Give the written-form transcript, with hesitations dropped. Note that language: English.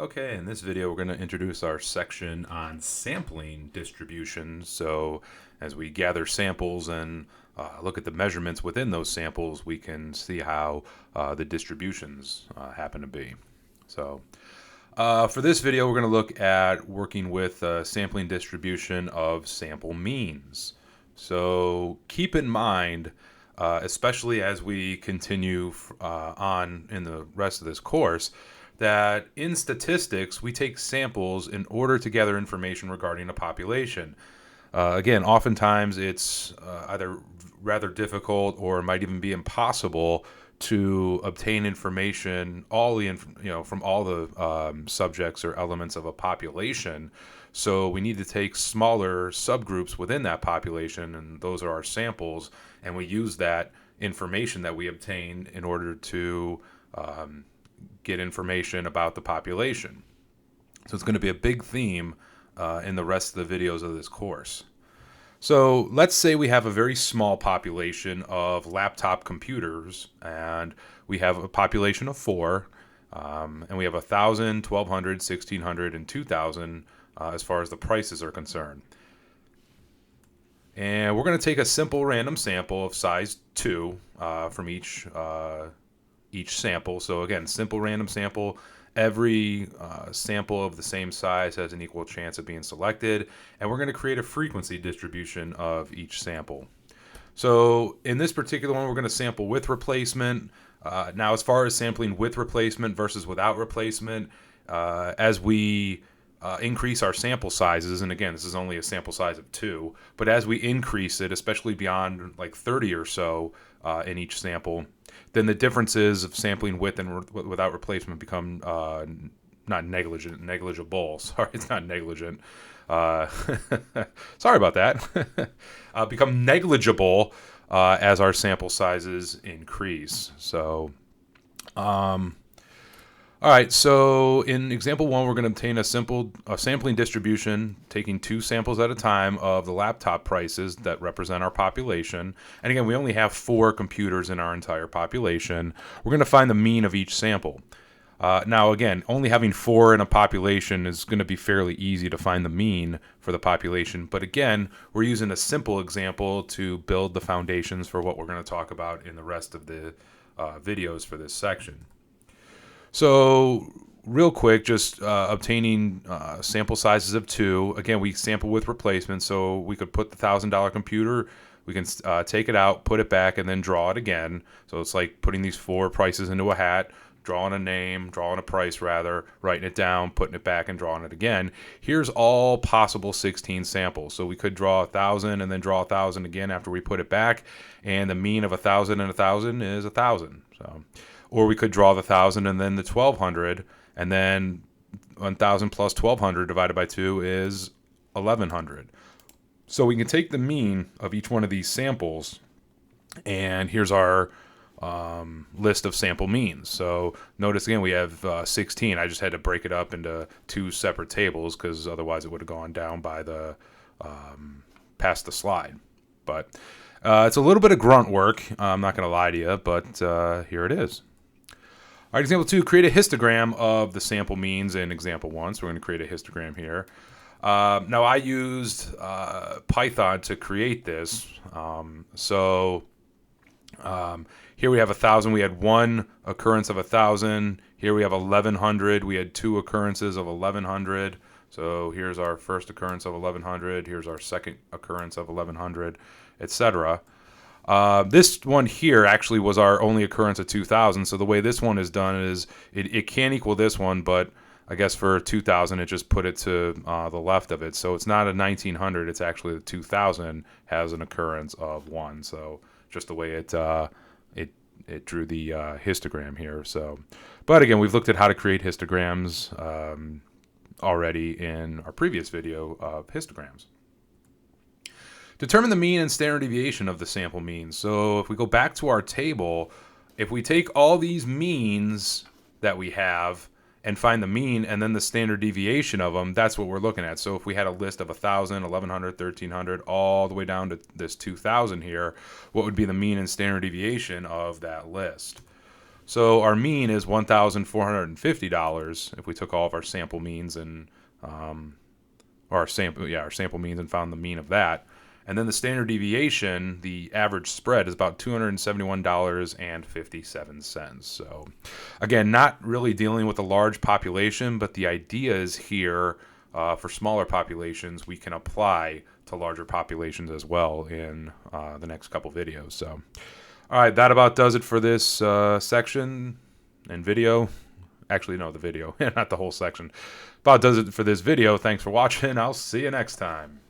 Okay, in this video, we're going to introduce our section on sampling distribution. So, as we gather samples and look at the measurements within those samples, we can see how the distributions happen to be. So, for this video, we're going to look at working with sampling distribution of sample means. So, keep in mind, especially as we continue on in the rest of this course, that in statistics, we take samples in order to gather information regarding a population. Again, oftentimes it's either rather difficult or it might even be impossible to obtain information from all the subjects or elements of a population. So we need to take smaller subgroups within that population, and those are our samples, and we use that information that we obtain in order to get information about the population. So it's going to be a big theme in the rest of the videos of this course. So let's say we have a very small population of laptop computers, and we have a population of 4, and we have 1,000, 1,200, 1,600, and 2,000 as far as the prices are concerned. And we're going to take a simple random sample of size 2 from each sample. So again, simple random sample. Every sample of the same size has an equal chance of being selected, and we're going to create a frequency distribution of each sample. So in this particular one, we're going to sample with replacement. Now, as far as sampling with replacement versus without replacement, as we increase our sample sizes, and again, this is only a sample size of 2, but as we increase it, especially beyond like 30 or so in each sample, then the differences of sampling with and without replacement become not negligible. Sorry, it's not negligent. Sorry about that. Become negligible as our sample sizes increase. So, all right, so in example 1, we're going to obtain a sampling distribution, taking 2 samples at a time of the laptop prices that represent our population. And again, we only have 4 computers in our entire population. We're going to find the mean of each sample. Now, again, only having 4 in a population is going to be fairly easy to find the mean for the population. But again, we're using a simple example to build the foundations for what we're going to talk about in the rest of the videos for this section. So real quick, just obtaining sample sizes of 2. Again, we sample with replacement, so we could put the $1,000 computer, we can take it out, put it back, and then draw it again. So it's like putting these 4 prices into a hat, drawing a name, drawing a price rather, writing it down, putting it back, and drawing it again. Here's all possible 16 samples. So we could draw 1,000 and then draw 1,000 again after we put it back, and the mean of 1,000 and 1,000 is 1,000. So. Or we could draw the 1,000 and then the 1,200, and then 1,000 plus 1,200 divided by 2 is 1,100. So we can take the mean of each one of these samples, and here's our list of sample means. So notice again we have 16. I just had to break it up into 2 separate tables because otherwise it would have gone down by the past the slide. But it's a little bit of grunt work. I'm not going to lie to you, but here it is. All right, example 2, create a histogram of the sample means in example 1. So we're going to create a histogram here. Now I used Python to create this. Here we have 1,000. We had 1 occurrence of 1,000. Here we have 1,100. We had 2 occurrences of 1,100. So here's our first occurrence of 1,100. Here's our second occurrence of 1,100, etc. This one here actually was our only occurrence of 2,000. So the way this one is done is it can equal this one, but I guess for 2,000 it just put it to the left of it. So it's not a 1,900. It's actually the 2,000 has an occurrence of 1. So just the way it drew the histogram here. So, but again, we've looked at how to create histograms already in our previous video of histograms. Determine the mean and standard deviation of the sample means. So if we go back to our table, if we take all these means that we have and find the mean and then the standard deviation of them, that's what we're looking at. So if we had a list of 1,000, 1,100, 1,300, all the way down to this 2,000 here, what would be the mean and standard deviation of that list? So our mean is $1,450 if we took all of our sample means and or our sample means and found the mean of that. And then the standard deviation, the average spread, is about $271.57. So, again, not really dealing with a large population, but the idea is here for smaller populations, we can apply to larger populations as well in the next couple videos. So, all right, that about does it for this section and video. Actually, no, the video, not the whole section. About does it for this video. Thanks for watching. I'll see you next time.